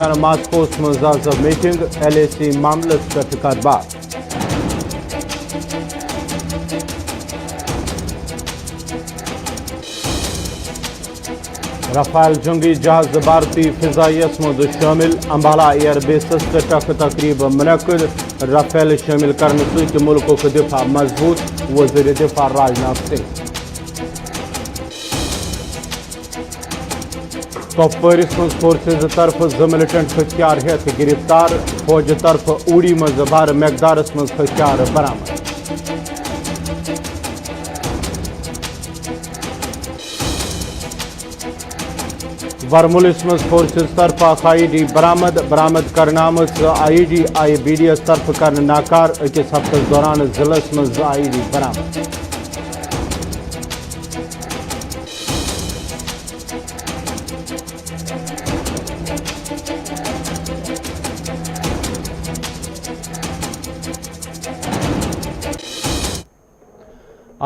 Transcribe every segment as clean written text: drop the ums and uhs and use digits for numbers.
ماسکوس مز meeting LAC معاملس پہ کت بات رفال جنگی جہاز بھارتی فضائیس مز شامل امبالہ ایئر بیسس پہ ٹک تقریب منعقد رفیل شامل کرنے ست ملک دفاع مضبوط وزیر دفاع راجناتھ سنگھ کپوارس مز فورسز طرف زٕ ملٹنٹ ہتھیار ہیتھ گرفتار فوج طرف اوڑی مز بھر مقدارس مز ہتھیار برآمد ورملس مز فورسز طرف IED برآمد کرنے آمت IED آئی BDS طرف کرنے ناکار اکس ہفتس دوران ضلعس مز IED برآمد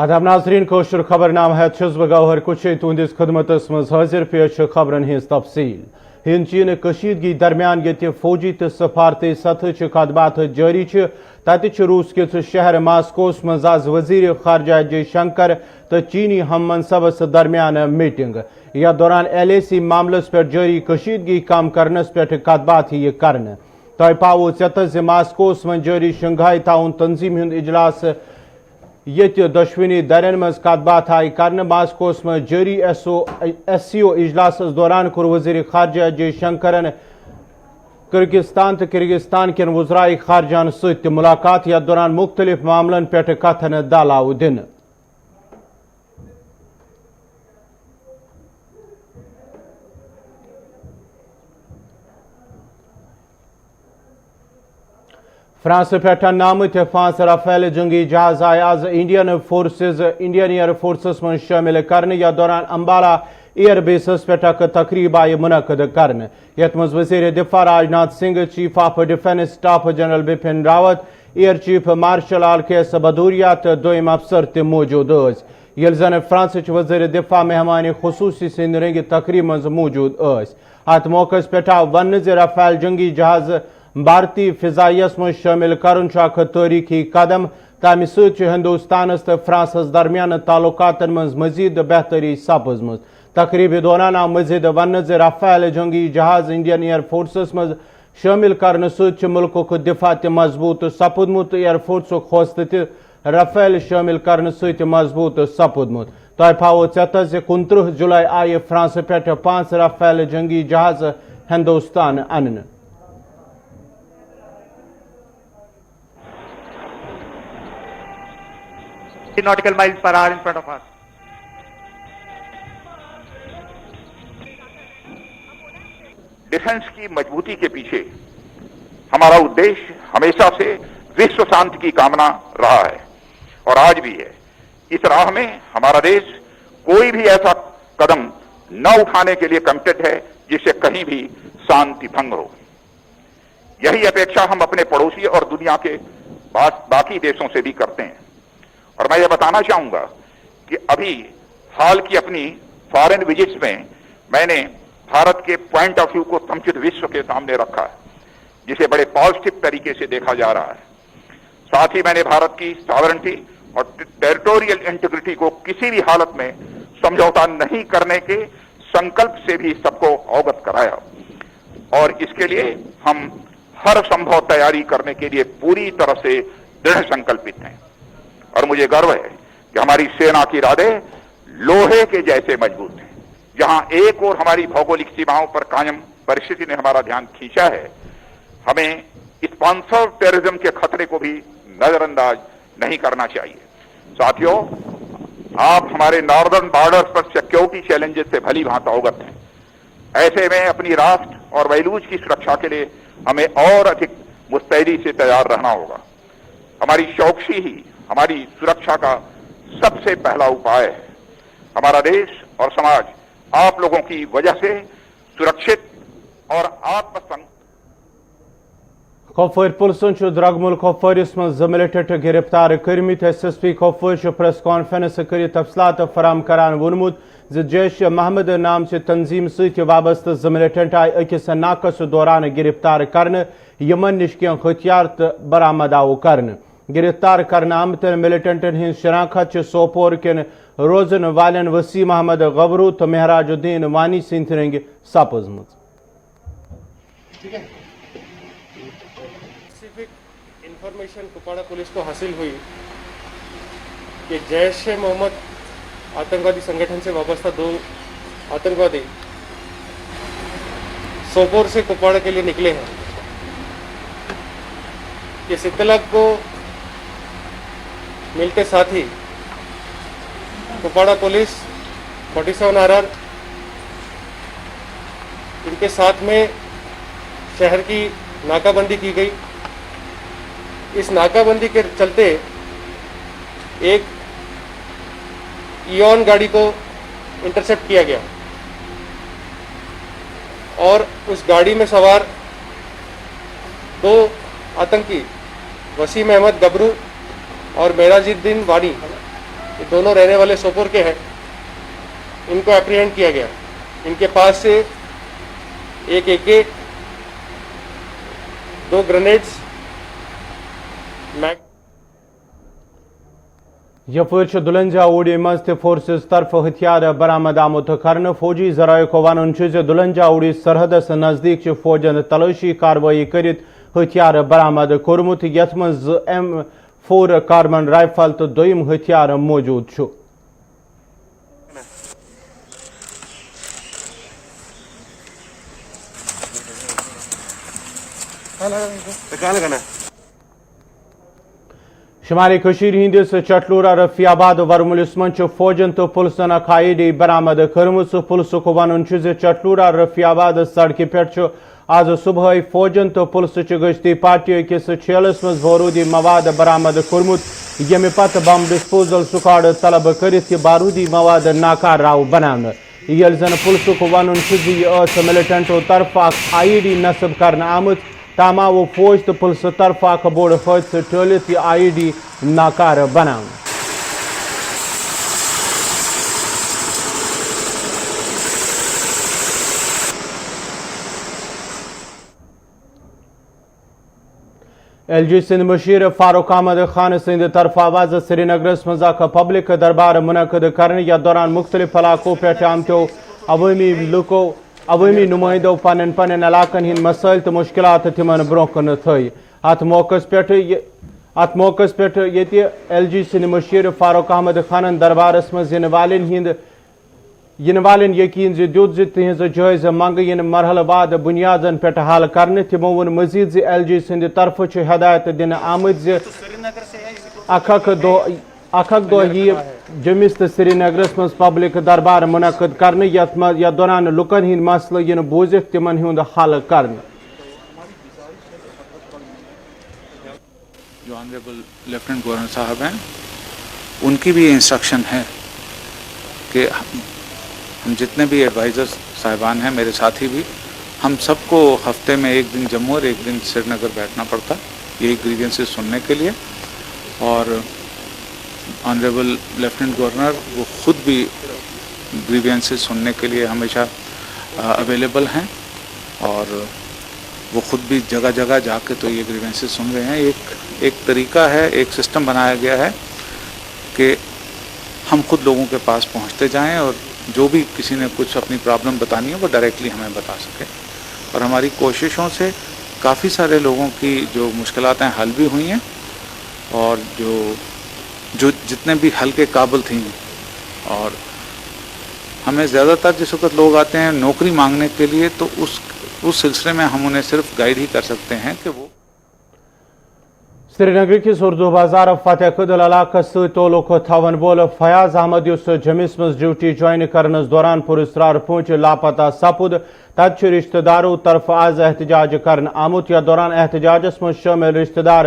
آداب ناظرین کوشر خبر نام ہے بہ گوہر کچھ تہندس خدمتس مز حاضر پیش خبرن ہز تفصیل ہند چین کشیدگی درمیان یت فوجی تو سفارتی سطح کت بات جاری تت روس کس شہر ماسکوس مز آز وزیر خارجہ جے شنکر تو چینی ہم منصبس درمیان میٹنگ یا دوران LAC معاملس پہ جاری کشیدگی کم کرنس پہ کت بات یہ کرنے تہ پاو ژےٚ ماسکوس من جاری شنگھائی تعاون تنظیم ہند اجلاس یت دشونی درین مز کت بات آئی کرنے ماسکوس میں جاری SCO اجلاس دوران کور وزیر خارجہ جے شنکرن کرگستان تو کرگستان کن وزرائے خارجان ست ملاقات یا دوران مختلف معاملن پہ کتھن دلاو دن فرانس پہ نامت 5 رفیل جنگی جہاز آئے آز انڈین ایئر فورسز من شامل کرنے یا دوران امبالہ ایئر بیسس پہ تقریب آئی منعقد کرنے یت مز وزیر دفاع Rajnath Singh chief of defence staff general Bipin Rawat air chief marshal R K S Bhadauria تو دویم افسر تہ موجود یل زن فرانسچ وزیر دفاع مہمان خصوصی سند رنگ تقریب مز موجود ات موقع پہ ون رفیل جنگی جہاز بھارتی فضائیس مز شامل کرن اخ تاریخی قدم تمہ ست ہندوستانس تو فرانسس درمیان تعلقاتن مز مزید بہتری سپزمت تقریب دوران آو مزید ون رفیل جنگی جہاز انڈین ایئر فورسس مز شامل کرنے ست ملک دفاع تہ مضبوط سپودمت ایئر فورسک حوصلہ تہ رفیل شامل کرنے ست مضبوط سپودمت تہ پاو ژےٚ 29 جولائی آئی فرانس پہ 5 رفیل جنگی جہاز ہندوستان انن nautical miles per hour in front of us. Defence की मजबूती के पीछे हमारा उद्देश्य हमेशा से विश्व शांति की कामना रहा है और आज भी है। इस राह में हमारा देश कोई भी ऐसा कदम न उठाने के लिए कमिटेड है जिससे कहीं भी शांति भंग हो। यही अपेक्षा हम अपने पड़ोसी और दुनिया के बाकी देशों से भी करते हैं और मैं ये बताना चाहूंगा कि अभी हाल की अपनी फॉरेन विजिट्स में मैंने भारत के पॉइंट ऑफ व्यू को समुचित विश्व के सामने रखा है, जिसे बड़े पॉजिटिव तरीके से देखा जा रहा है। साथ ही मैंने भारत की सॉवरेनिटी और टेरिटोरियल इंटीग्रिटी को किसी भी हालत में समझौता नहीं करने के संकल्प से भी सबको अवगत कराया और इसके लिए हम हर संभव तैयारी करने के लिए पूरी तरह से दृढ़ संकल्पित हैं और मुझे गर्व है कि हमारी सेना के इरादे लोहे के जैसे मजबूत हैं। जहां एक और हमारी भौगोलिक सीमाओं पर कायम परिस्थिति ने हमारा ध्यान खींचा है, हमें स्पॉन्सर टेररिज्म के खतरे को भी नजरअंदाज नहीं करना चाहिए। साथियों, आप हमारे नॉर्दर्न बॉर्डर्स पर सिक्योरिटी चैलेंजेस से भली भांति अवगत हैं। ऐसे में अपनी राष्ट्र और वैलूज की सुरक्षा के लिए हमें और अधिक मुस्तैदी से तैयार रहना होगा। हमारी चौकसी ही हमारी सुरक्षा का सबसे पहला उपाय है। हमारा देश और समाज आप लोगों की वजह से सुरक्षित और आत्मसंग کپوار پلسن درگمل کپوارس من زٕ ملٹنٹ گرفتار کرمت SSP کپوار پریس کانفرنس کر تفصیلات فراہم کران وونمت جیش محمد نام سے تنظیم ست وابستہ ز ملیٹنٹ آئی اکس ناقص دوران گرفتار کرنے یمن نش کی ہتھیار تو برآمد آو کرنے گرفتار کرنے آمتن ملیٹنٹن ہند شناخت سوپور کن روزن والن وسیم احمد غبرو تو مہراج الدین وانی سند رنگ سپزم انفارمیشن کپواڑہ پولیس کو حاصل ہوئی کہ جیش محمد آتنکوادی سنگٹھن سے وابستہ 2 آتنکوادی سوپور سے کپواڑہ کے لیے نکلے ہیں. اس اطلاع کو ملتے ساتھ ہی کپواڑہ پولیس 47 RR ان کے ساتھ میں شہر کی ناکہ بندی کی گئی. اس ناکہ بندی کے چلتے ایک ایون گاڑی کو انٹرسیپٹ کیا گیا اور اس گاڑی میں سوار 2 آتنکی وسیم احمد گبرو اور مہراج الدین وانی یہ دونوں رہنے والے سوپور کے ہیں. ان کو اپریہینڈ کیا گیا. ان کے پاس سے ایک AK 2 گرینیڈز یپر دلنجا اوڑی مز فورسز طرف ہتھیار برآمد آمت کرنے. فوجی ذرائع کو ون دلنجا اوڑی سرحدس نزدیک فوجن تلاشی کاروائی کرت ہتھیار برآمد کورمت یت مز M4 کاربن رائفل تو دویم ہتھیار موجود چھ. شمالی کشیر ہندس چٹلورہ رفیع آباد ورملس من فوجن تو پلسن اخ IED برآمد کرمت. پلس کو ون چٹلورہ رفیع آباد سڑکہ پہ آج صبح فوجن تو پلس گشتی پارٹی کس چھیلس مز بارودی مواد برآمد کورمت یم پتہ بم ڈسپوزل سکواڈ طلب کرت یہ بارودی مواد ناکار آو بنانے. یل زن پلس کو ون یہ ملیٹنٹو طرف اخ IED نصب کرنے آمت. تام آو فوج تو پلس طرف اخ بوڑ حادثہ ٹھلت یہ IED ناکار بنانے. LG سند مشیر فاروق احمد خان سند طرف آواز سری نگرس مز پبلک دربار منعقد کرنے. یا دوران مختلف علاقوں پہ آمتو عوامی نمائندوں پن علاقن ہند مسائل تو مشکلات تمن برو کن تھی. ات موقع پہ LG سند مشیر فاروق احمد خان دربارس مز ین والن یقین دیت تہذ جائزہ منگ مرحلہ بعد بنیادن پہ حل کرنے. تمو ون مزید LG سند طرف ہدایت دن آمت اخ دہ یہ جمس تو سری نگرس مز پبلک دربار منعقد کرنے یتھ دوران لکن ہند مسئلہ بوزت تمن ہند حل کرنے. جو آنریبل لیفٹیننٹ گورنر صاحب ہیں ان کی بھی انسٹرکشن ہے کہ ہم جتنے بھی ایڈوائزر صاحبان ہیں میرے ساتھی بھی ہم سب کو ہفتے میں ایک دن جموں اور ایک دن سری نگر بیٹھنا پڑتا یہی گریوینسز سننے کے لیے. اور آنریبل لیفٹیننٹ گورنر وہ خود بھی گریوینسز سننے کے لیے ہمیشہ اویلیبل ہیں اور وہ خود بھی جگہ جگہ جا کے تو یہ گریوینسز سن رہے ہیں. ایک طریقہ ہے, ایک سسٹم بنایا گیا ہے کہ ہم خود لوگوں کے پاس پہنچتے جائیں اور جو بھی کسی نے کچھ اپنی پرابلم بتانی ہے وہ ڈائریکٹلی ہمیں بتا سکے. اور ہماری کوششوں سے کافی سارے لوگوں کی جو مشکلات ہیں حل بھی ہوئی ہیں اور جو جتنے بھی حل کے قابل تھیں. اور ہمیں زیادہ تر جس وقت لوگ آتے ہیں نوکری مانگنے کے لیے تو اس سلسلے میں ہم انہیں صرف گائیڈ ہی کر سکتے ہیں کہ وہ سری نگر کس اردو بازار فتح قدل علاقہ تعلق تھون وول فیاض احمد اس جمس مز ڈیوٹی جوائن کرنس دوران پراسرار پہنچ لاپتہ سپد. تت رشتہ داروں طرف آز احتجاج کرن آمت. یا دوران احتجاجس مز شامل رشتہ دار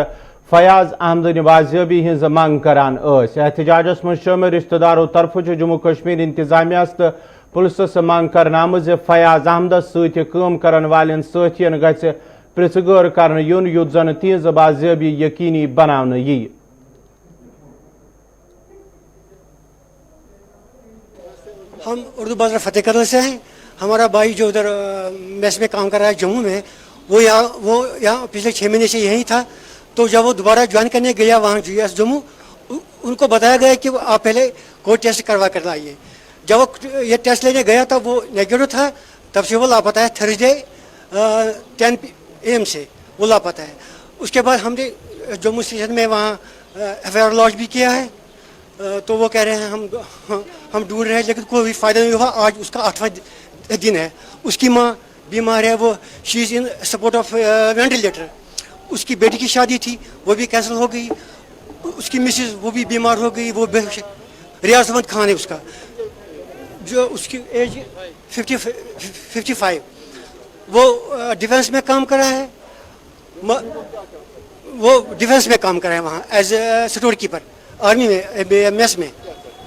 فیاض احمد واضحی ہز منگ کران. احتجاجس مز شامل رشتہ داروں طرف جموں کشمیر انتظامیہ تو پولیسس منگ کرن آمت فیاض احمدس ستم کرن والن ساتھین گژھِ پرژھ غور کرنے یون یُتھ زن تہذ باضابی یقینی بناونہٕ یِیہِ. हम उर्दू बाजार फतेह कदल से हैं। हमारा भाई जो उधर मेस में काम कर रहा है जम्मू में, वो यहाँ पिछले 6 महीने से यहीं था। तो जब वो दोबारा ज्वाइन करने गया वहाँ GS जम्मू, उनको बताया गया कि आप पहले कोविड टेस्ट करवा कर लाइए। जब वो ये टेस्ट लेने गया था वो नेगेटिव था, तब से वो लापता है। थर्सडे 10 AM से वो लापता है। उसके बाद हमने जम्मू स्टेशन में वहाँ FIR लॉन्च भी किया है। तो वो कह रहे हैं हम ढूंढ रहे हैं, लेकिन कोई फ़ायदा नहीं हुआ। आज उसका 8वां दिन है। उसकी माँ बीमार है, वो she is in support of ventilator. उसकी बेटी की शादी थी, वो भी कैंसिल हो गई। उसकी मिसेस वो भी बीमार हो गई, वो रियाज अहमद खान है उसका, जो उसकी एज 55। वो डिफेंस में काम कर रहा है, वो डिफेंस में काम कर रहा है वहाँ as a security keeper army में, मेस में।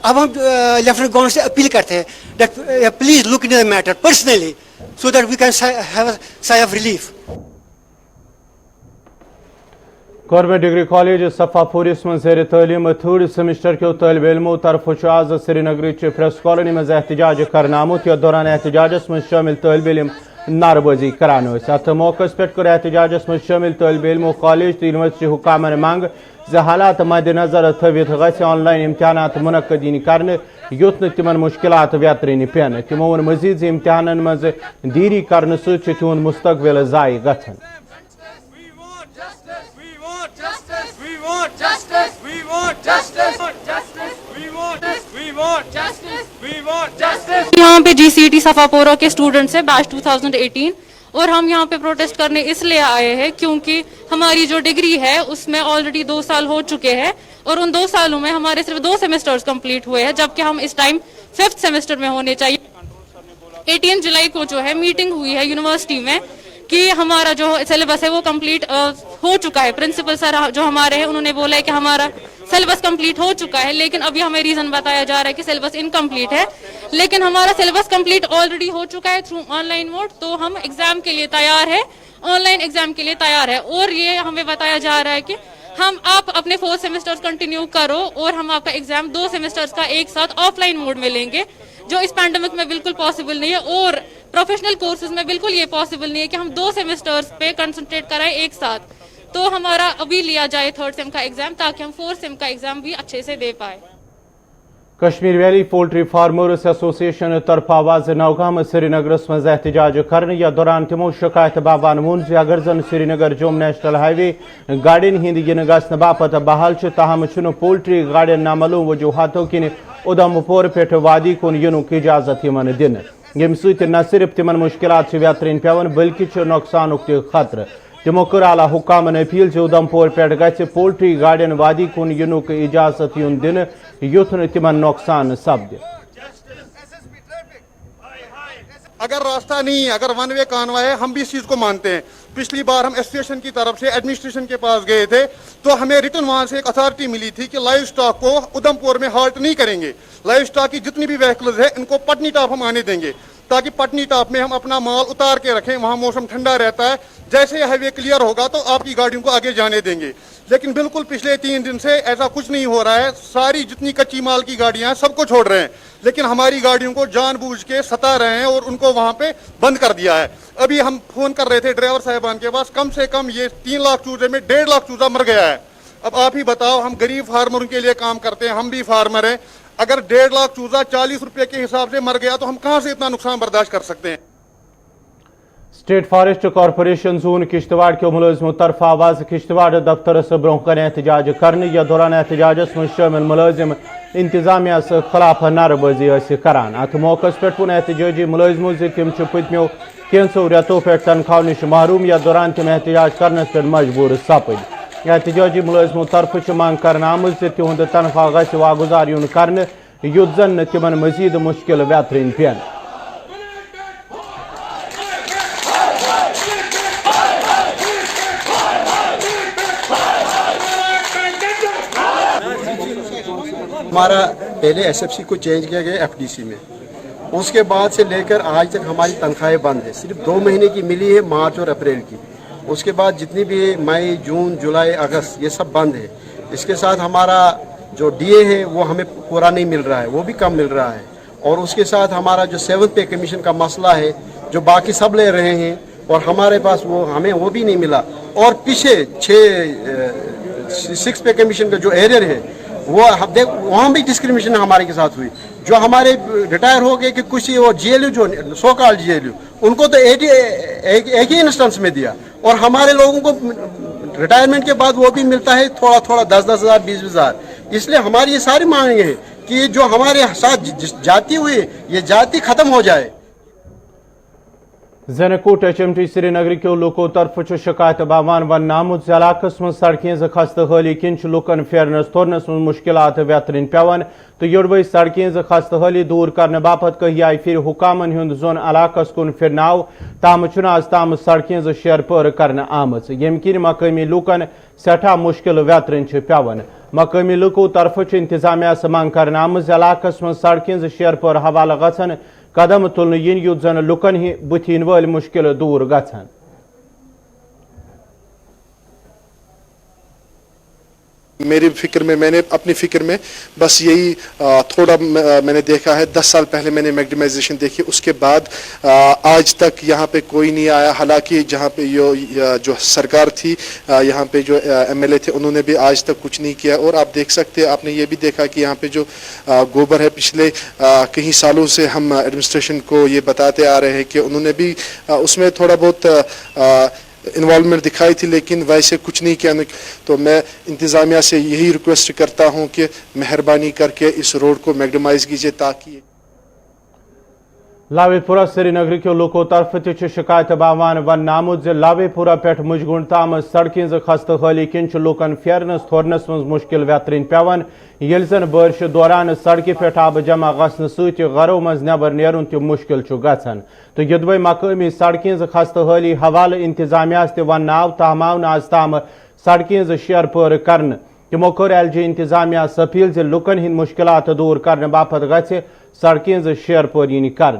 अब हम लेफ्टिनेंट गवर्नर से अपील करते हैं that please look in the matter personally so that we can have a sigh of relief. Government degree college सफापुरिस में ज़ेर तालीम 3rd सेमिस्टर के तलब इल्मों तरफ आज श्रीनगर प्रेस कॉलोनी में एहतजाज कर आमुत। यथ दौरान एहतजाजस में शामिल तलब इल्म नारबाजी करान। अत मौके पे कर एहतजाजस में शामिल तलब इल्मों कॉलेज तो यूनिवर्सिटी हुकामन मंग हालात मद्देनजर थवित गस ऑनलाइन इम्तहानात मुनक्कदीन करने युत तिमन मुश्किलात व्यतरन पेन। तिमो वोन मजीद इम्तहानन मज देरी करने सहित तिहुंद मुस्तकबिल ज़ाय गछन। यहाँ पे GCET सफापोरा के स्टूडेंट्स हैं बैच 2018, और हम यहाँ पे प्रोटेस्ट करने इसलिए आए हैं क्योंकि हमारी जो डिग्री है उसमें ऑलरेडी 2 साल हो चुके हैं, और उन 2 सालों में हमारे सिर्फ 2 सेमेस्टर्स कंप्लीट हुए हैं, जबकि हम इस टाइम 5th सेमेस्टर में होने चाहिए। 18 जुलाई को जो है मीटिंग हुई है यूनिवर्सिटी में कि हमारा जो सिलेबस है वो कंप्लीट हो चुका है। प्रिंसिपल सर जो हमारे हैं उन्होंने बोला है कि हमारा सिलेबस कंप्लीट हो चुका है, लेकिन अभी हमें रीजन बताया जा रहा है कि सिलेबस इनकम्प्लीट है। लेकिन हमारा सिलेबस कंप्लीट ऑलरेडी हो चुका है थ्रू ऑनलाइन मोड, तो हम एग्जाम के लिए तैयार है, ऑनलाइन एग्जाम के लिए तैयार है। और ये हमें बताया जा रहा है कि आप अपने 4 सेमेस्टर्स कंटिन्यू करो और हम आपका एग्जाम 2 सेमेस्टर्स का एक साथ ऑफलाइन मोड में लेंगे, जो इस पैंडेमिक में बिल्कुल पॉसिबल नहीं है। और प्रोफेशनल कोर्सेज में बिल्कुल ये पॉसिबल नहीं है कि हम 2 सेमेस्टर्स पे कंसंट्रेट कराएं एक साथ। तो हमारा अभी लिया जाए 3rd सेम का एग्जाम, ताकि हम 4th सेम का एग्जाम भी अच्छे से दे पाए। Kashmir valley poultry farmers association तरफ आवाज नौगाम श्रीनगर में एहतजाज करने या दौरान तमो शिकायत बाबान वोन अगर जन श्रीनगर जोम नेशनल हाईवे गाड़िन हिंद इन गसन बापत बहाल ताहम पोल्ट्री गाड़िन नामलूम वजूहातों किन उधमपुर पे वादी कुन युनुक इजाजत दिन यम सत न सिर्फ तिमन मुश्किलात व्यतरन पेवन बल्कि नुकसानुक खतरे। तिमो कर आला हुकामन अपील उधमपुर पे गि पोल्ट्री गाड़िन वादी कुन युनुक इजाजत दिन युथ तिमन नुकसान सपद। अगर रास्ता नहीं है, अगर वन वे कानवा है, हम भी इस चीज को मानते हैं। पिछली बार हम एसोसिएशन की तरफ से एडमिनिस्ट्रेशन के पास गए थे, तो हमें रिटर्न वहां से एक अथॉरिटी मिली थी कि लाइव स्टॉक को उधमपुर में हाल्ट नहीं करेंगे। लाइव स्टॉक की जितनी भी व्हीकल्स है इनको पटनी टॉप हम आने देंगे, ताकि पटनी टॉप में हम अपना माल उतार के रखें। वहां मौसम ठंडा रहता है, जैसे हाईवे क्लियर होगा तो आपकी गाड़ियों को आगे जाने देंगे। लेकिन बिल्कुल पिछले 3 दिन से ऐसा कुछ नहीं हो रहा है। सारी जितनी कच्ची माल की गाड़ियां हैं सबको छोड़ रहे हैं, लेकिन हमारी गाड़ियों को जानबूझ के सता रहे हैं और उनको वहां पे बंद कर दिया है। अभी हम फोन कर रहे थे ड्राइवर साहिबान के पास, कम से कम ये 3 लाख चूजे में 1.5 लाख चूजा मर गया है। अब आप ही बताओ, हम गरीब फार्मरों के लिए काम करते हैं, हम भी फार्मर हैं। अगर 1.5 लाख चूजा 40 रुपए के हिसाब से मर गया तो हम कहां से इतना नुकसान बर्दाश्त कर सकते हैं। State forest corporation zone Kishtwar के मुलाजिमों तरफ आवाज किश्तवाड़ दफ्तर से ब्रोह कन एहतजाज करने या दौरान एहतजाजस में शामिल मुलाजिम इंतजामिया खिलाफ नारबाजी करान। अत मौके पे पुन एहतजाजी मुलाजिमों तिम पतमो कैंसो रेतों पे तनख्वाह नश महरूम या दौरान तिम एहतजाज करने पे मजबूर सपद। एहतजाजी मुलाजिमों तरफ मांग कर आमुत तिहुंद तनख्वाह गस वागुजार यून कर युत जन तिमन मजीद मुश्किल व्यतरन पेन। हमारा पहले एसएफसी को चेंज किया गया एफडीसी में, उसके बाद से लेकर आज तक हमारी तनख्वाहें बंद है। सिर्फ 2 महीने की मिली है, मार्च और अप्रैल की। उसके बाद जितनी भी मई, जून, जुलाई, अगस्त ये सब बंद है। इसके साथ हमारा जो डीए है वो हमें पूरा नहीं मिल रहा है, वो भी कम मिल रहा है। और उसके साथ हमारा जो 7th पे कमीशन का मसला है जो बाकी सब ले रहे हैं और हमारे पास वो हमें वो भी नहीं मिला। और पीछे 6 पे कमीशन का जो एरियर है वो वहाँ भी डिस्क्रिमिनेशन हमारे के साथ हुई। जो हमारे रिटायर हो गए कि कुछ वो GLU जो सो कॉल्ड GLU उनको तो एक ही इंस्टेंस में दिया और हमारे लोगों को रिटायरमेंट के बाद वो भी मिलता है थोड़ा थोड़ा 10-10 हज़ार 20-20 हज़ार। इसलिए हमारी ये सारी मांगे हैं कि जो हमारे साथ जाति हुई ये जाति खत्म हो जाए। Zenekut HMT Srinagar के लोगों तरफ शिकायत बावान व नामुत इलाकस में सड़कें खस्ता हाली किन लुकन फेरनस थोरनस में मुश्किलात वेतरन पेवन तो योड़वे सड़कें खस्ता हाली दूर करने बापत कही आई फिर हुकामन हुंद जोन इलाकस कुन फिरनाव ताम आज ताम सड़कें शेर पर करने आमत यम किन मकामी लुकन सठा मुश्किल वेतरन पेवन। मकामी लुको तरफ इंतजामिया से मांग करने आमत इलाकस में सड़कें शेर पर हवाला गसन कदम तुलन yin युद्ध जन लुकन ही बुथिन वाल मुश्किल दूर गछन। मेरी फिक्र में मैंने अपनी फिक्र में बस यही थोड़ा मैंने देखा है। 10 साल पहले मैंने मैग्नेटाइजेशन देखी, उसके बाद आज तक यहाँ पे कोई नहीं आया। हालांकि जहाँ पे जो सरकार थी यहाँ पे जो MLA थे उन्होंने भी आज तक कुछ नहीं किया। और आप देख सकते हैं, आपने ये भी देखा कि यहाँ पे जो गोबर है पिछले कई सालों से हम एडमिनिस्ट्रेशन को ये बताते आ रहे हैं कि उन्होंने भी उसमें थोड़ा बहुत इन्वॉल्वमेंट दिखाई थी लेकिन वैसे कुछ नहीं किया। तो मैं इंतज़ामिया से यही रिक्वेस्ट करता हूं कि मेहरबानी करके इस रोड को मैग्नेटाइज कीजिए ताकि लावेपुरा श्रीनगर के लोगों तरफ ती शिकायत बावान व नामुद लावेपुरा पे मुजगुंड ताम सड़कें खस्त हाली किन लुकन फेरनस थोरनस मज मुश्किल वेतरन पेवन येल जन बारिश दौरान सड़क पे आब जमा गसन सत घरों मज नबर नेरुन त मुश्किल गछन तो युदवे मकामी सड़कें खस्त हाली हवाले इंतजामिया ते वन आव तहमावन आज ताम सड़कें शेर पर कर तमो कर LG इंतजामिया अपील ज लुकन हिंद मुश्किलात दूर करने बापत गछ सड़कें शेर पर इन कर।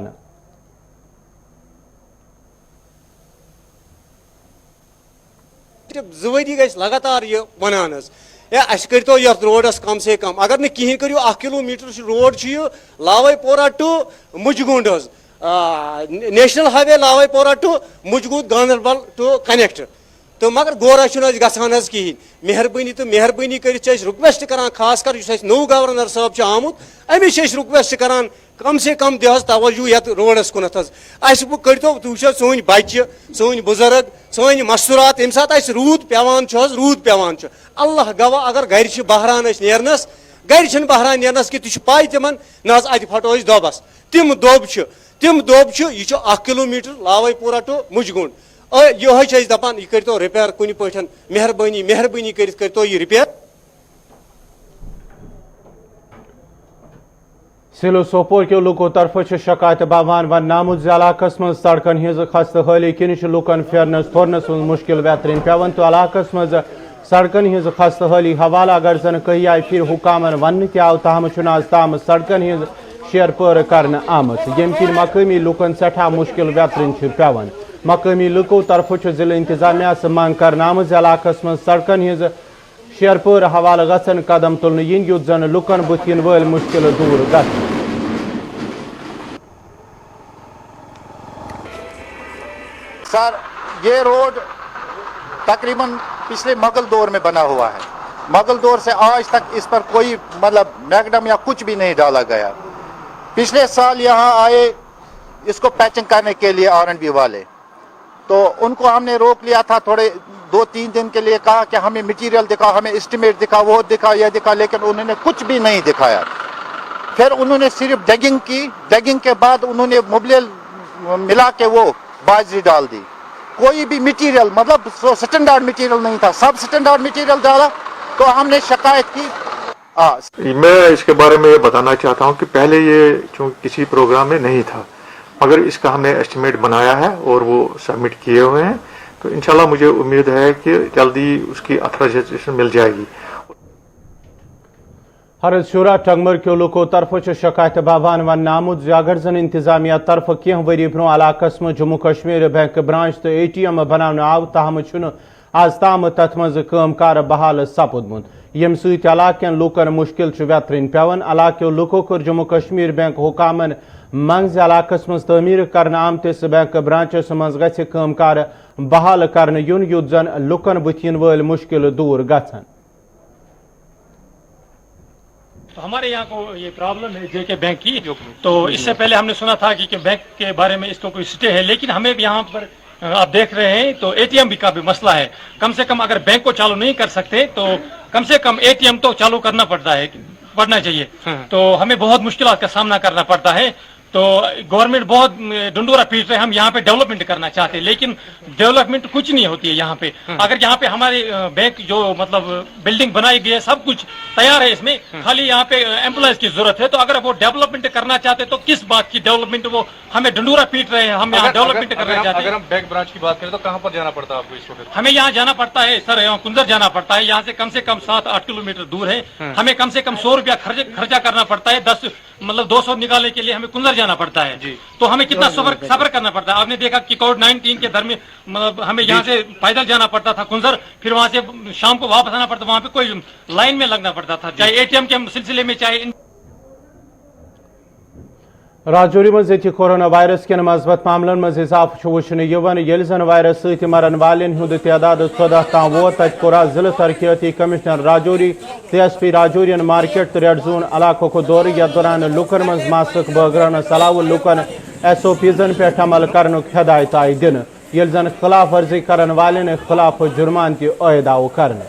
जवरी गई लगातार ये वनान अस करो ये रोडस कम से कम अगर न कहें करो 1 kilometre road Lawaypora to Mujgund national highway Lawaypora to Mujgund Ganderbal to connect तो मगर गोरा गसान कहें मेहरबानी तो मेहरबानी कर रिक्वेस्ट करान खास कर नौ गवर्नर साहब आमुत अमिस रिक्वेस्ट करान कम से कम दहस तवज्जो ये रोडस कुनत करो तुम सोन बच्चे सोन बुजुर्ग सोन मस्तूरात यम सात रूद पेवान रूद पेवान अल्लाह गवाह अगर घर बहरान नेरनस घर बहरान नेरनस कि तुम पाई तिमन ना अत फटो दोबस तिम दोब यह 1 किलोमीटर लावेपुरा टू मुजगुंड ये दपान यह करो रिपेयर कुन पे मेहरबानी मेहरबानी करो यह रिपेयर। सिलो सोपोर के लोगों तरफ शिकायत बावान व नामुद इलाकस मज सड़कन हज खस्त हाली किन लुकन फेरनस थोरनस मज मुश्किल वेतरन पेवन तो इलाकस मज सड़कन हज खस्त हाली हवाला अगर जन कही आई फिर हुकामन वन आव तहम आज ताम सड़कन हज शेर पर कर आमत यम कि मकामी लुकन सठा मुश्किल वेतरन पेवन। मकामी लुको तरफ जिला इंतजामिया से मांग कर आमत इलाकस मज सड़कन हज शेर पर हवाला गसन कदम तुलन yin युद्ध जन लुकन बुथिन वाल मुश्किल दूर गछ। सर ये रोड तकरीबन पिछले मुगल दौर में बना हुआ है। मुगल दौर से आज तक इस पर कोई मतलब मैग्डम या कुछ भी नहीं डाला गया। पिछले साल यहाँ आए इसको पैचिंग करने के लिए R&B वाले, तो उनको हमने रोक लिया था थोड़े 2-3 दिन के लिए, कहा कि हमें मटेरियल दिखाओ, हमें एस्टिमेट दिखाओ, वो दिखा यह दिखा, लेकिन उन्होंने कुछ भी नहीं दिखाया। फिर उन्होंने सिर्फ डेगिंग की, डेगिंग के बाद उन्होंने मोबिल मिला के वो बाजरी डाल दी। कोई भी मटेरियल मतलब स्टैंडर्ड मटेरियल नहीं था, सब स्टैंडर्ड मटेरियल डाला। तो हमने शिकायत की। मैं इसके बारे में ये बताना चाहता हूँ कि पहले ये चूँकि किसी प्रोग्राम में नहीं था, मगर इसका हमने एस्टिमेट बनाया है और वो सबमिट किए हुए हैं, तो इंशाल्लाह मुझे उम्मीद है कि जल्दी उसकी अथॉराइजेशन मिल जाएगी। हर शुरा टंगमर के लोगों तरफ शिकायत बावान व नामुद अगर जन इंतजामिया तरफ कह वरी ब्रो इलाकस में जम्मू कश्मीर बैंक ब्रांच तो ATM बनाने आव तहम आज ताम तथ मज काम कार बहाल सपुदमुत یم سۭتۍ علاقن لوٗکن مُشکِل چھُ ویترٕنۍ پیوان علاقو لُکو کوٚر جموں کشمیر بینک حکامن منٛز علاقس منٛز تعمیٖر کرنہٕ آمتِس بینک برانچس منٛز گژھِ کٲم کار بحال کرنہٕ یُن یُتھ زن لُکن بُتھِ یِنہٕ وٲلۍ مُشکِل دوٗر گژھن. تو ہمارے یہاں کو یہ پرابلم ہے جے کے بینک کی. تو اس سے پہلے ہم نے سنا تھا کہ بینک کے بارے میں اس کو کوئی سٹے ہے, لیکن ہمیں بھی یہاں پر آپ دیکھ رہے ہیں تو اے ٹی ایم بھی کا بھی مسئلہ ہے. کم سے کم اگر بینک کو چالو نہیں کر سکتے تو کم سے کم اے ٹی ایم تو چالو کرنا پڑنا چاہیے. تو ہمیں بہت مشکلات کا سامنا کرنا پڑتا ہے. تو گورنمنٹ بہت ڈنڈورا پیٹ رہے. ہم یہاں پہ ڈیولپمنٹ کرنا چاہتے ہیں لیکن ڈیولپمنٹ کچھ نہیں ہوتی ہے یہاں پہ. اگر یہاں پہ ہمارے بینک جو مطلب بلڈنگ بنائی گئی ہے سب کچھ تیار ہے, اس میں خالی یہاں پہ امپلائز کی ضرورت ہے. تو اگر وہ ڈیولپمنٹ کرنا چاہتے تو کس بات کی ڈیولپمنٹ, وہ ہمیں ڈنڈورا پیٹ رہے ہیں. ہم یہاں ڈیولپمنٹ کرنا چاہتے ہیں. اگر ہم بینک برانچ کی بات کریں تو کہاں پر جانا پڑتا ہے آپ کو اس وقت؟ ہمیں یہاں جانا پڑتا ہے سر, یہاں کنزر جانا پڑتا ہے. یہاں سے کم 7-8 کلومیٹر دور ہے. ہمیں کم سے کم 100 روپیہ خرچہ کرنا پڑتا ہے. 200 نکالنے کے لیے ہمیں کنزر جانا پڑتا ہے. تو ہمیں کتنا صبر کرنا پڑتا ہے. آپ نے دیکھا کہ کووڈ-19 کے درمیان مطلب ہمیں یہاں سے پیدل جانا پڑتا تھا کنزر, پھر وہاں سے شام کو واپس آنا پڑتا. وہاں پہ کوئی لائن میں لگنا پڑتا تھا, چاہے اے ٹی ایم کے سلسلے میں چاہے. راجوری مز کورونا وائرس کن مثبت معاملن مز اضافہ وچھنہ یل زن وائرس ست مرن والن ہند تعداد 14 تام ووت. تت کورا ضلع ترقیاتی کمشنر راجوری تی ایس پی راجورین مارکیٹ تو ریڈ زون علاقوں کو دور. یتھ دوران لکن مز ماسک بٲگراونس علاوہ لکن SOPزن پہ عمل کرنک ہدایت آئی دن, یل زن خلاف ورزی کرن والن خلاف جرمان تہ عائد آو کرنے.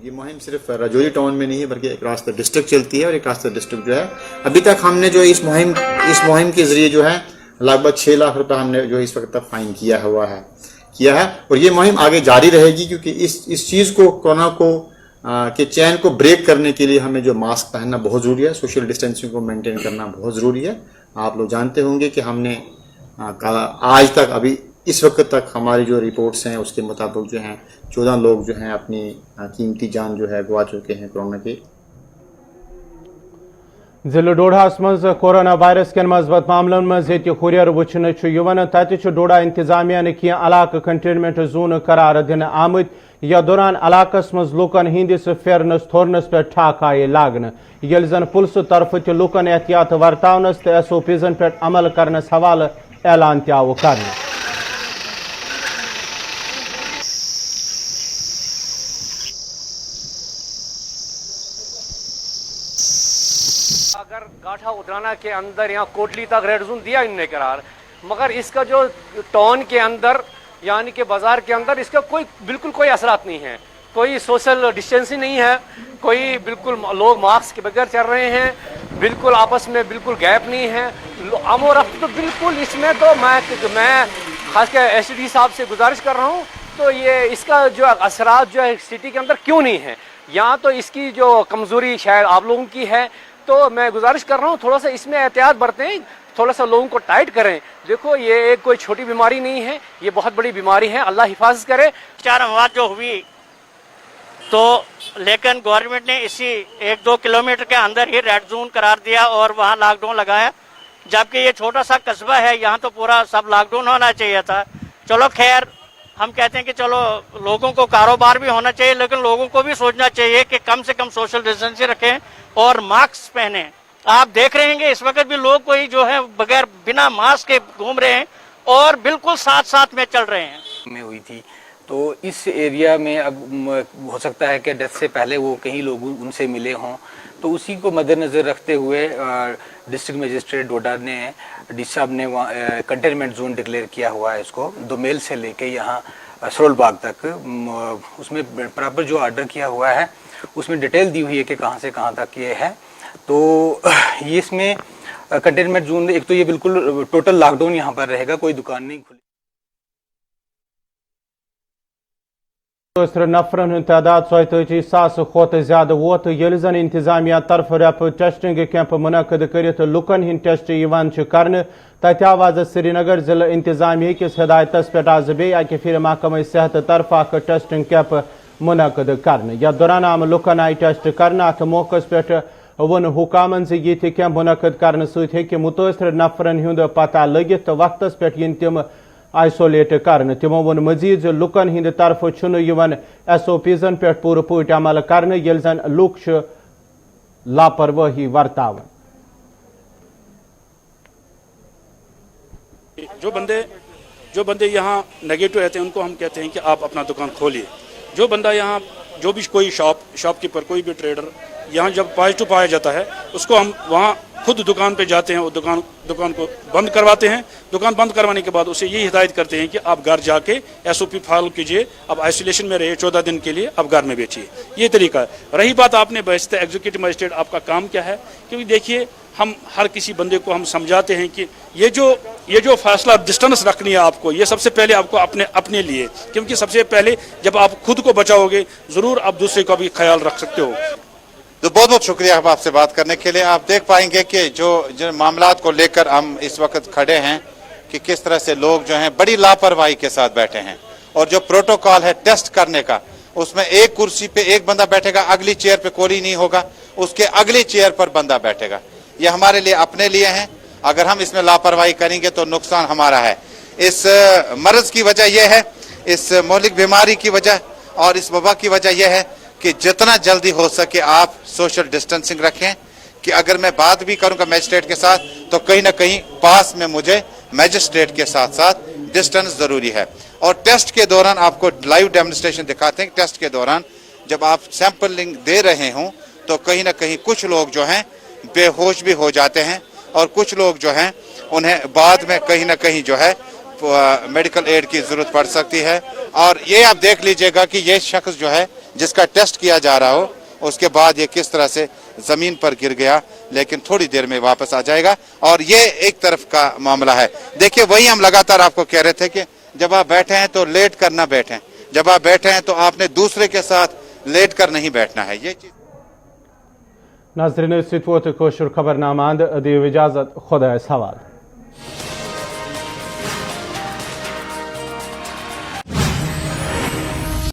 یہ مہم صرف راجوری ٹاؤن میں نہیں ہے بلکہ اکراس دا ڈسٹرکٹ چلتی ہے. اور اکراس دا ڈسٹرکٹ جو ہے ابھی تک ہم نے جو اس مہم کے ذریعے جو ہے لگ بھگ 6 لاکھ روپے ہم نے جو اس وقت تک فائن کیا ہے. اور یہ مہم آگے جاری رہے گی کیونکہ اس چیز کو کورونا کو کے چین کو بریک کرنے کے لیے ہمیں جو ماسک پہننا بہت ضروری ہے, سوشل ڈسٹینسنگ کو مینٹین کرنا بہت ضروری ہے. آپ لوگ جانتے ہوں گے کہ ہم نے آج تک ابھی اس وقت تک ہماری جو رپورٹس ہیں اس کے مطابق جو ہیں 14 لوگ جو ہیں اپنی قیمتی جان جو ہے گوا چکے ہیں کورونا کے. ضلع ڈوڈاس مز کورونا وائرس کن مثبت معاملن مز یہ ہریر وچھنہ تتہ ڈوڈا انتظامیہ نے کی علاقہ کنٹینمنٹ زون قرار دن آمت. یتھ دوران علاقس مز لوکن ہندس پھیرنس تھورنس پہ ٹھاک آئی لاگن, یل زن پلس طرف تہ لوکن احتیاط ورتاونس تو SOPزن پہ عمل کرنس حوالہ اعلان تہ آو کرنے. اگر گاٹھا ادرانا کے اندر یہاں کوٹلی تک ریڈ زون دیا انہوں نے قرار, مگر اس کا جو ٹاؤن کے اندر یعنی کہ بازار کے اندر اس کا بالکل کوئی اثرات نہیں ہے. کوئی سوشل ڈسٹینسنگ نہیں ہے, کوئی بالکل لوگ ماسک کے بغیر چل رہے ہیں, بالکل آپس میں بالکل گیپ نہیں ہے. امن و رفت تو بالکل اس میں تو میں خاص کر SDD صاحب سے گزارش کر رہا ہوں تو یہ اس کا جو اثرات جو ہے سٹی کے اندر کیوں نہیں ہے. یہاں تو اس کی جو کمزوری شاید آپ لوگوں کی ہے, تو میں گزارش کر رہا ہوں تھوڑا سا اس میں احتیاط برتیں, تھوڑا سا لوگوں کو ٹائٹ کریں. دیکھو یہ ایک کوئی چھوٹی بیماری نہیں ہے, یہ بہت بڑی بیماری ہے. اللہ حفاظت کرے. 4 اموات جو ہوئی تو لیکن گورنمنٹ نے اسی 1-2 کلومیٹر کے اندر ہی ریڈ زون قرار دیا اور وہاں لاک ڈاؤن لگایا, جبکہ یہ چھوٹا سا قصبہ ہے, یہاں تو پورا سب لاک ڈاؤن ہونا چاہیے تھا. چلو خیر, ہم کہتے ہیں کہ چلو لوگوں کو کاروبار بھی ہونا چاہیے, لیکن لوگوں کو بھی سوچنا چاہیے کہ کم سے کم سوشل ڈسٹینسنگ رکھیں اور ماسک پہنیں. آپ دیکھ رہے ہیں کہ اس وقت بھی لوگ کوئی جو ہے بغیر بنا ماسک کے گھوم رہے ہیں اور بالکل ساتھ میں چل رہے ہیں. میں ہوئی تھی تو اس ایریا میں اب ہو سکتا ہے کہ ڈیتھ سے پہلے وہ کہیں لوگ ان سے ملے ہوں, تو اسی کو مد نظر رکھتے ہوئے ڈسٹرکٹ مجسٹریٹ ڈوڈا نے ڈی صاحب نے کنٹینمنٹ زون ڈکلیئر کیا ہوا ہے. اس کو دومیل سے لے کے یہاں سرول باغ تک اس میں پراپر جو آرڈر کیا ہوا ہے اس میں ڈیٹیل دی ہوئی ہے کہ کہاں سے کہاں تک یہ ہے. تو یہ اس میں کنٹینمنٹ زون ایک تو یہ بالکل ٹوٹل لاک ڈاؤن یہاں پر رہے گا, کوئی دکان نہیں کھلی. 2 نفرن ہند تعداد 37,000 کھوت زیادہ ووت, یل زن انتظامیہ طرف ریپ ٹیسٹنگ کیمپ منعقد کرت لکن ہند ٹیسٹ کرنے. تت آو آز سری نگر ضلع انتظامیہ کس ہدایتس پہ آز بی اکہ پھر محکمہ صحت طرف اخ ٹیسٹنگ کیمپ منعقد کرنے. یتھ دوران آم لکن آئی ٹیسٹ کرنے. ات موقع پہ वन हुकामन से ये कैंप मुनक़द करने सहित हेकि मुतासिर नफरन हुंद पता लगित तो वक्तस पे इन तिम आइसोलेट करने। तिमो वोन मजीद लुकन हिंद तरफ छुन यवन SOPs पे पूरे पट अमल करने येल जन लुक लापरवाही वर्तावन। जो बंदे यहाँ नेगेटिव रहते हैं उनको हम कहते हैं कि आप अपना दुकान खोलिए। जो बंदा यहाँ जो भी कोई शॉपकीपर कोई भी ट्रेडर यहाँ जब पॉजिटिव पाया जाता है उसको हम वहाँ खुद दुकान पे जाते हैं और दुकान को बंद करवाते हैं। दुकान बंद करवाने के बाद उसे ये हिदायत करते हैं कि आप घर जाके SOP फॉलो कीजिए, अब आइसोलेशन में रहिए 14 दिन के लिए, अब घर में बेचिए। ये तरीका है। रही बात आपने बहसते एग्जीक्यूटिव मजिस्ट्रेट आपका काम क्या है, क्योंकि देखिए हम हर किसी बंदे को हम समझाते हैं कि ये जो फैसला डिस्टेंस रखनी है आपको, ये सबसे पहले आपको अपने लिए, क्योंकि सबसे पहले जब आप खुद को बचाओगे जरूर आप दूसरे का भी ख्याल रख सकते हो। तो बहुत बहुत शुक्रिया हम आपसे बात करने के लिए। आप देख पाएंगे कि जो मामलात को लेकर हम इस वक्त खड़े हैं कि किस तरह से लोग जो हैं बड़ी लापरवाही के साथ बैठे हैं, और जो प्रोटोकॉल है टेस्ट करने का उसमें एक कुर्सी पे एक बंदा बैठेगा, अगली चेयर पे कोई नहीं होगा, उसके अगली चेयर पर बंदा बैठेगा। ये हमारे लिए अपने लिए है, अगर हम इसमें लापरवाही करेंगे तो नुकसान हमारा है। इस मर्ज की वजह यह है, इस मौलिक बीमारी की वजह और इस वबा की वजह यह है कि जितना जल्दी हो सके आप सोशल डिस्टेंसिंग रखें। कि अगर मैं बात भी करूंगा मैजिस्ट्रेट के साथ तो कहीं ना कहीं पास में मुझे मैजिस्ट्रेट के साथ साथ डिस्टेंस जरूरी है। और टेस्ट के दौरान आपको लाइव डेमोन्स्ट्रेशन दिखाते हैं। टेस्ट के दौरान जब आप सैंपलिंग दे रहे हों तो कहीं ना कहीं कुछ लोग जो हैं बेहोश भी हो जाते हैं, और कुछ लोग जो हैं उन्हें बाद में कहीं ना कहीं जो है मेडिकल एड की जरूरत पड़ सकती है। और ये आप देख लीजिएगा कि ये शख्स जो है जिसका टेस्ट किया जा रहा हो उसके बाद ये किस तरह से जमीन पर गिर गया, लेकिन थोड़ी देर में वापस आ जाएगा। और ये एक तरफ का मामला है। देखिए वही हम लगातार आपको कह रहे थे कि जब आप बैठे हैं तो लेट कर ना बैठें, जब आप बैठे हैं तो आपने दूसरे के साथ लेट कर नहीं बैठना है। ये चीज नाज़रीन, इस वक्त कोशर खबरनामा दी इजाजत, खुदा सवाल।